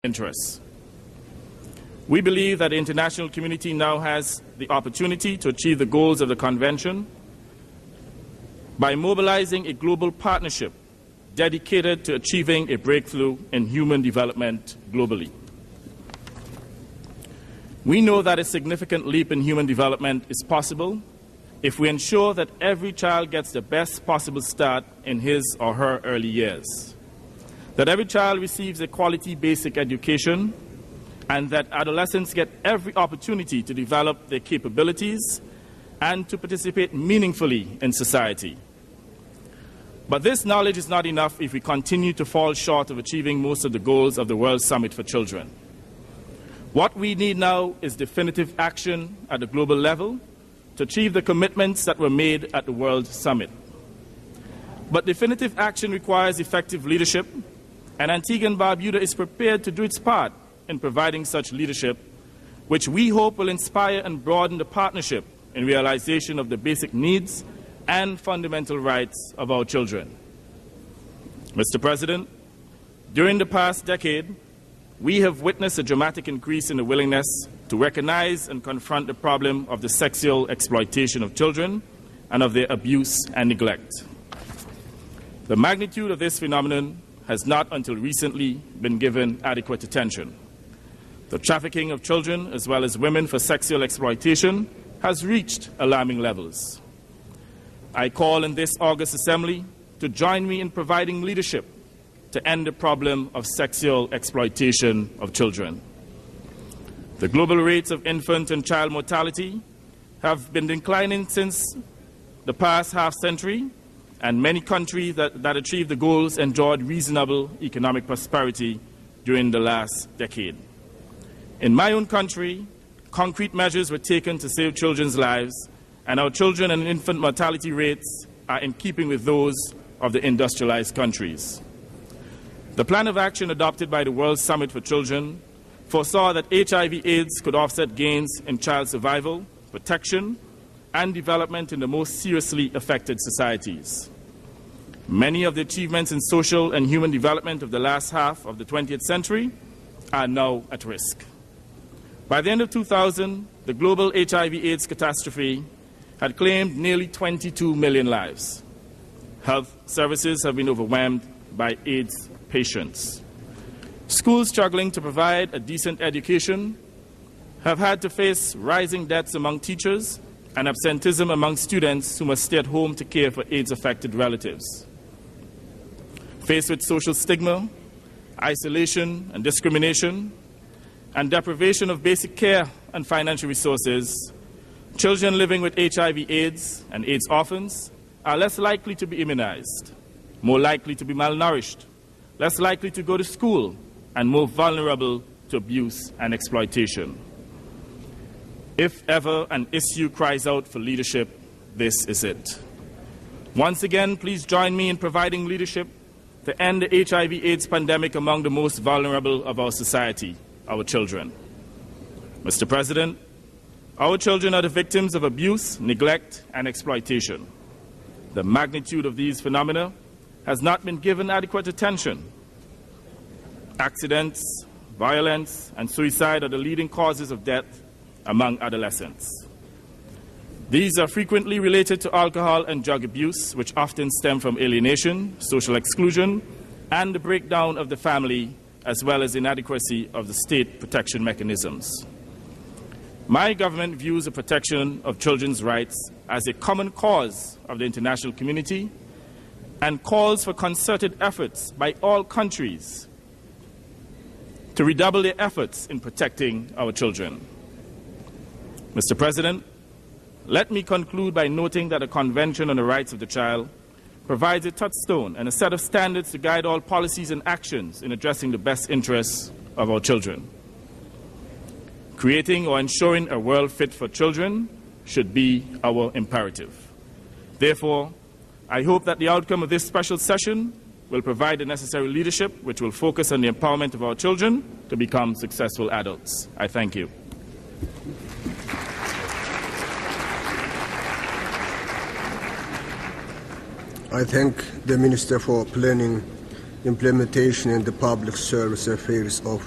interests. We believe that the international community now has the opportunity to achieve the goals of the Convention by mobilizing a global partnership dedicated to achieving a breakthrough in human development globally. We know that a significant leap in human development is possible if we ensure that every child gets the best possible start in his or her early years, that every child receives a quality basic education, and that adolescents get every opportunity to develop their capabilities and to participate meaningfully in society. But this knowledge is not enough if we continue to fall short of achieving most of the goals of the World Summit for Children. What we need now is definitive action at the global level to achieve the commitments that were made at the World Summit. But definitive action requires effective leadership, and Antigua and Barbuda is prepared to do its part in providing such leadership, which we hope will inspire and broaden the partnership in realization of the basic needs and fundamental rights of our children. Mr. President, during the past decade, we have witnessed a dramatic increase in the willingness to recognize and confront the problem of the sexual exploitation of children and of their abuse and neglect. The magnitude of this phenomenon has not until recently been given adequate attention. The trafficking of children as well as women for sexual exploitation has reached alarming levels. I call in this August Assembly to join me in providing leadership to end the problem of sexual exploitation of children. The global rates of infant and child mortality have been declining since the past half-century, and many countries that achieved the goals enjoyed reasonable economic prosperity during the last decade. In my own country, concrete measures were taken to save children's lives, and our children and infant mortality rates are in keeping with those of the industrialized countries. The plan of action adopted by the World Summit for Children foresaw that HIV/AIDS could offset gains in child survival, protection, and development in the most seriously affected societies. Many of the achievements in social and human development of the last half of the 20th century are now at risk. By the end of 2000, the global HIV/AIDS catastrophe had claimed nearly 22 million lives. Health services have been overwhelmed by AIDS patients. Schools struggling to provide a decent education have had to face rising deaths among teachers and absenteeism among students who must stay at home to care for AIDS-affected relatives. Faced with social stigma, isolation and discrimination, and deprivation of basic care and financial resources, children living with HIV/AIDS and AIDS orphans are less likely to be immunized, more likely to be malnourished, less likely to go to school, and more vulnerable to abuse and exploitation. If ever an issue cries out for leadership, this is it. Once again, please join me in providing leadership to end the HIV/AIDS pandemic among the most vulnerable of our society, our children. Mr. President, our children are the victims of abuse, neglect, and exploitation. The magnitude of these phenomena has not been given adequate attention. Accidents, violence, and suicide are the leading causes of death among adolescents. These are frequently related to alcohol and drug abuse, which often stem from alienation, social exclusion, and the breakdown of the family, as well as inadequacy of the state protection mechanisms. My government views the protection of children's rights as a common cause of the international community and calls for concerted efforts by all countries to redouble their efforts in protecting our children. Mr. President, let me conclude by noting that the Convention on the Rights of the Child provides a touchstone and a set of standards to guide all policies and actions in addressing the best interests of our children. Creating or ensuring a world fit for children should be our imperative. Therefore, I hope that the outcome of this special session will provide the necessary leadership which will focus on the empowerment of our children to become successful adults. I thank you. I thank the Minister for Planning implementation in the public service affairs of